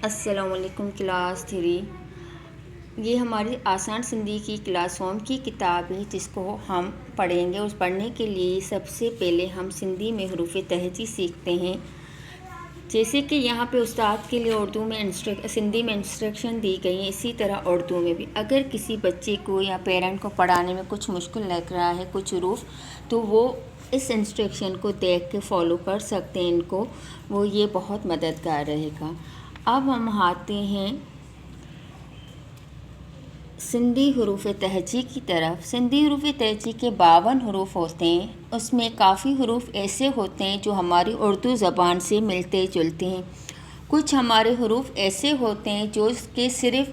अस्सलामुअलैकुम क्लास 3। ये हमारी आसान सिंधी की क्लास होम की किताब है जिसको हम पढ़ेंगे। उस पढ़ने के लिए सबसे पहले हम सिंधी में हरूफ तहजी सीखते हैं। जैसे कि यहाँ पे उस्ताद के लिए उर्दू में सिंधी में इंस्ट्रक्शन दी गई है, इसी तरह उर्दू में भी अगर किसी बच्चे को या पेरेंट को पढ़ाने में कुछ मुश्किल लग रहा है कुछ हरूफ, तो वो इस इंस्ट्रक्शन को देख के फॉलो कर सकते हैं। इनको वो ये बहुत मददगार रहेगा। अब हम आते हैं सिंधी हरूफ तहजी की तरफ। सिंधी हरूफ तहजी के 52 हरूफ होते हैं। उसमें काफ़ी हरूफ ऐसे होते हैं जो हमारी उर्दू ज़बान से मिलते जुलते हैं। कुछ हमारे हरूफ ऐसे होते हैं जो कि सिर्फ़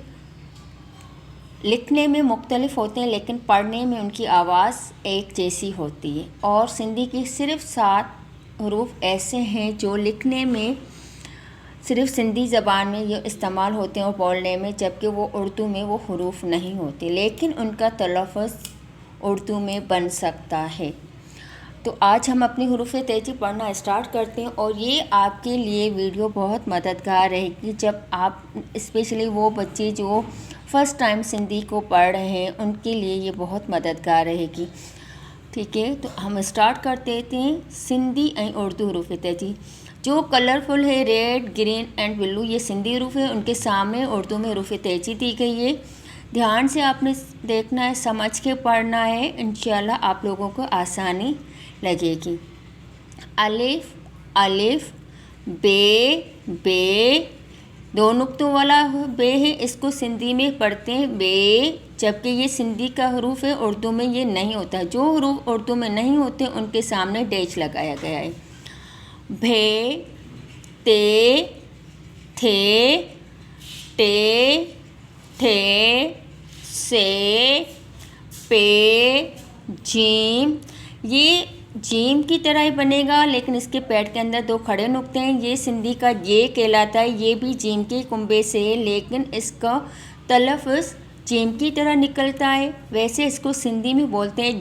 लिखने में मुख्तलिफ होते हैं लेकिन पढ़ने में उनकी आवाज़ एक जैसी होती है। और सिंधी की सिर्फ़ 7 हरूफ ऐसे हैं जो लिखने में सिर्फ़ सिंधी ज़बान में ये इस्तेमाल होते हैं और बोलने में, जबकि वो उर्दू में वो हरूफ नहीं होते, लेकिन उनका तलफ़्फ़ुज़ उर्दू में बन सकता है। तो आज हम अपनी हरूफ तहजी पढ़ना स्टार्ट करते हैं और ये आपके लिए वीडियो बहुत मददगार रहेगी जब आप स्पेशली वो बच्चे जो फ़र्स्ट टाइम सिंधी को पढ़ रहे हैं उनके लिए ये बहुत मददगार रहेगी। ठीक है, तो हम स्टार्ट कर देते हैं। सिंधी और उर्दू हरूफ तहजी जो कलरफुल है, रेड, ग्रीन एंड ब्लू, ये सिंधी हरूफ है। उनके सामने उर्दू में हरूफ तहजी दी गई है। ध्यान से आपने देखना है, समझ के पढ़ना है, इंशाल्लाह आप लोगों को आसानी लगेगी। अलिफ अलिफ, बे, 2 नुक्तों वाला बे है, इसको सिंधी में पढ़ते हैं बे, जबकि ये सिंधी का हरूफ है, उर्दू में ये नहीं होता। जो हरूफ उर्दू में नहीं होते उनके सामने डैश लगाया गया है। भे, ते, थे, टे, से, पे, जीम। ये जीम की तरह ही बनेगा लेकिन इसके पैड के अंदर 2 खड़े नुक्ते हैं। ये सिंधी का ये कहलाता है। ये भी जीम के कुंबे से है लेकिन इसका तलफ़्फ़ुज़ जीम की तरह निकलता है। वैसे इसको सिंधी में बोलते हैं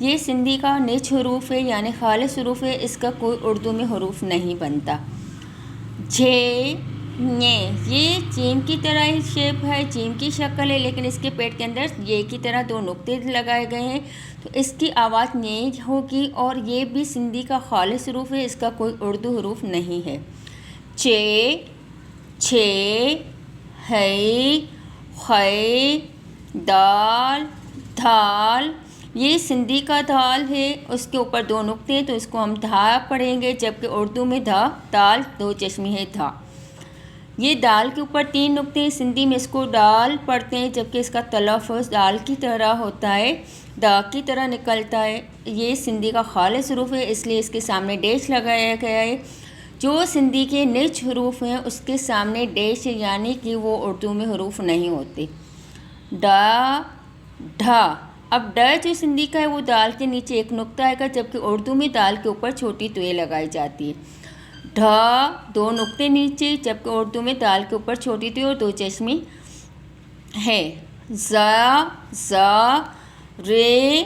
ये सिंधी का निच हरूफ है यानी खालिस हरूफ है। इसका कोई उर्दू में हरूफ नहीं बनता। झे, ने, ये जीम की तरह ही शेप है, जीम की शक्ल है, लेकिन इसके पेट के अंदर ये की तरह 2 नुक्ते लगाए गए हैं, तो इसकी आवाज़ ने होगी। और ये भी सिंधी का खालिस हरूफ है, इसका कोई उर्दू हरूफ नहीं है। चे, छे, है, खे, दाल, धाल, ये सिंधी का धाल है, उसके ऊपर 2 नुक्ते हैं तो इसको हम धा पढ़ेंगे, जबकि उर्दू में धा, दाल 2 चश्मे है धा। ये दाल के ऊपर 3 नुक्ते हैं, सिंधी में इसको दाल पढ़ते हैं, जबकि इसका तलफ़्फ़ुज़ दाल की तरह होता है, दा की तरह निकलता है। ये सिंधी का खालिस हरूफ है, इसलिए इसके सामने डैश लगाया गया है। जो सिंधी के निच हरूफ हैं उसके सामने डैश है, यानी कि वो उर्दू में हरूफ नहीं होते। डा, ढा। अब ड जो सिंधी का है वो दाल के नीचे 1 नुक्ता आएगा, जबकि उर्दू में दाल के ऊपर छोटी तुए लगाई जाती है। ढा, 2 नुक्ते नीचे, जबकि उर्दू में दाल के ऊपर छोटी तुए और 2 चश्मे है। ज़ा, रे,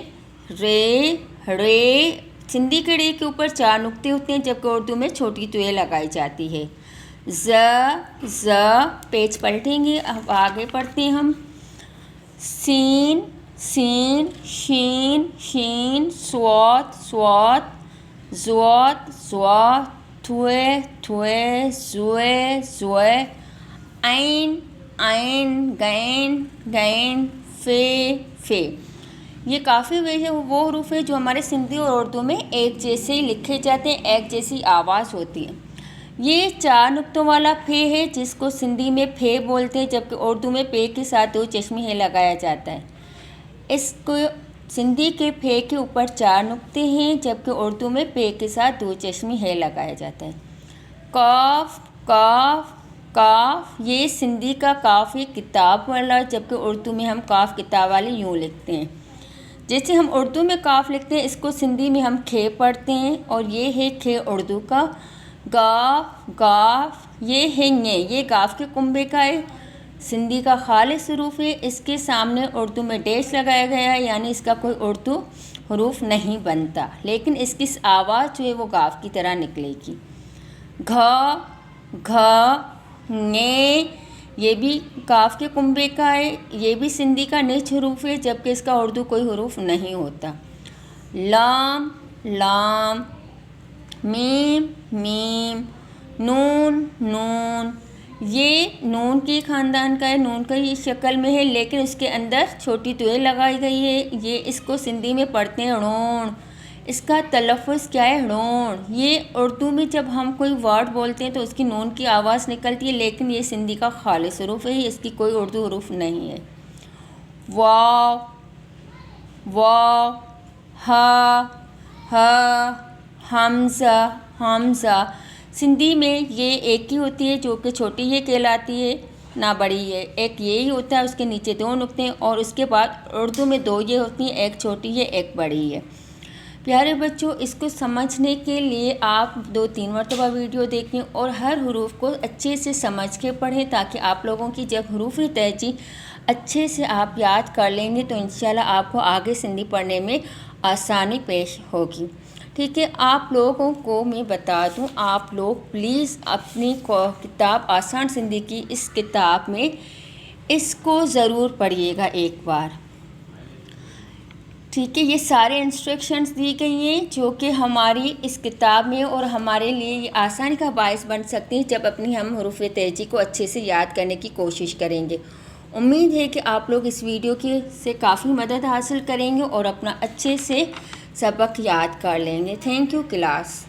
सिंधी के रे के ऊपर 4 नुक्ते होते हैं, जबकि उर्दू में छोटी तुए लगाई जाती है। ज़, पेज पलटेंगे। अब आगे पढ़ते हैं हम। सीन, शीन, स्वात, ज़्वा, थुए, ज़ुए, ऐन, गैन, फे। ये काफ़ी वो हरूफ है जो हमारे सिंधी और उर्दू में एक जैसे ही लिखे जाते हैं, एक जैसी आवाज़ होती है। ये 4 नुक्तों वाला फे है जिसको सिंधी में फे बोलते हैं, जबकि उर्दू में पे के साथ 2 चश्मे है लगाया जाता है। इसको सिंधी के फे के ऊपर 4 नुक्ते हैं, जबकि उर्दू में पे के साथ 2 चश्मे है लगाया जाता है। काफ, ये सिंधी का काफ है किताब वाला, जबकि उर्दू में हम काफ किताब वाले यूँ लिखते हैं। जैसे हम उर्दू में काफ लिखते हैं, इसको सिंधी में हम खे पढ़ते हैं, और ये है खे उर्दू का। गाफ, ये है ङे, ये गाफ के कुंबे का है, सिंधी का खालिस हरूफ है। इसके सामने उर्दू में डैश लगाया गया है, यानी इसका कोई उर्दू हरूफ नहीं बनता, लेकिन इसकी आवाज़ जो है वो गाफ की तरह निकलेगी। घ, ने, ये भी काफ के कुंभे का है, ये भी सिंधी का निच हरूफ है, जबकि इसका उर्दू कोई हरूफ नहीं होता। लाम लाम, मीम मीम, नून नून, ये नून के ख़ानदान का है, नून का ही शक्ल में है, लेकिन उसके अंदर छोटी तुएं लगाई गई है। ये इसको सिंधी में पढ़ते हैं ड़ोण, इसका तलफ़ुज़ क्या है ड़ोण। ये उर्दू में जब हम कोई वर्ड बोलते हैं तो उसकी नून की आवाज़ निकलती है, लेकिन ये सिंधी का खालिस हरूफ है, इसकी कोई उर्दू हरूफ नहीं है। वाव वाव, हा हमज़ा हमज़ा, सिंधी में ये एक ही होती है जो कि छोटी ये कहलाती है, ना बड़ी है। एक ये ही होता है, उसके नीचे दो नुक्ते हैं, और उसके बाद उर्दू में दो ये होती हैं, एक छोटी है एक बड़ी है। प्यारे बच्चों, इसको समझने के लिए आप 2-3 मरतबा वीडियो देखें और हर हरूफ को अच्छे से समझ के पढ़ें, ताकि आप लोगों की जब हरूफ तहजी अच्छे से आप याद कर लेंगे तो इंशाल्लाह आपको आगे सिंधी पढ़ने में आसानी पेश होगी। ठीक है, आप लोगों को मैं बता दूं, आप लोग प्लीज़ अपनी किताब आसान सिंधी की इस किताब में इसको ज़रूर पढ़िएगा एक बार। ठीक है, ये सारे इंस्ट्रक्शंस दी गई हैं जो कि हमारी इस किताब में और हमारे लिए ये आसानी का बायस बन सकती हैं जब अपनी हम हरूफ तहजी को अच्छे से याद करने की कोशिश करेंगे। उम्मीद है कि आप लोग इस वीडियो की से काफ़ी मदद हासिल करेंगे और अपना अच्छे से सबक याद कर लेंगे। Thank you class.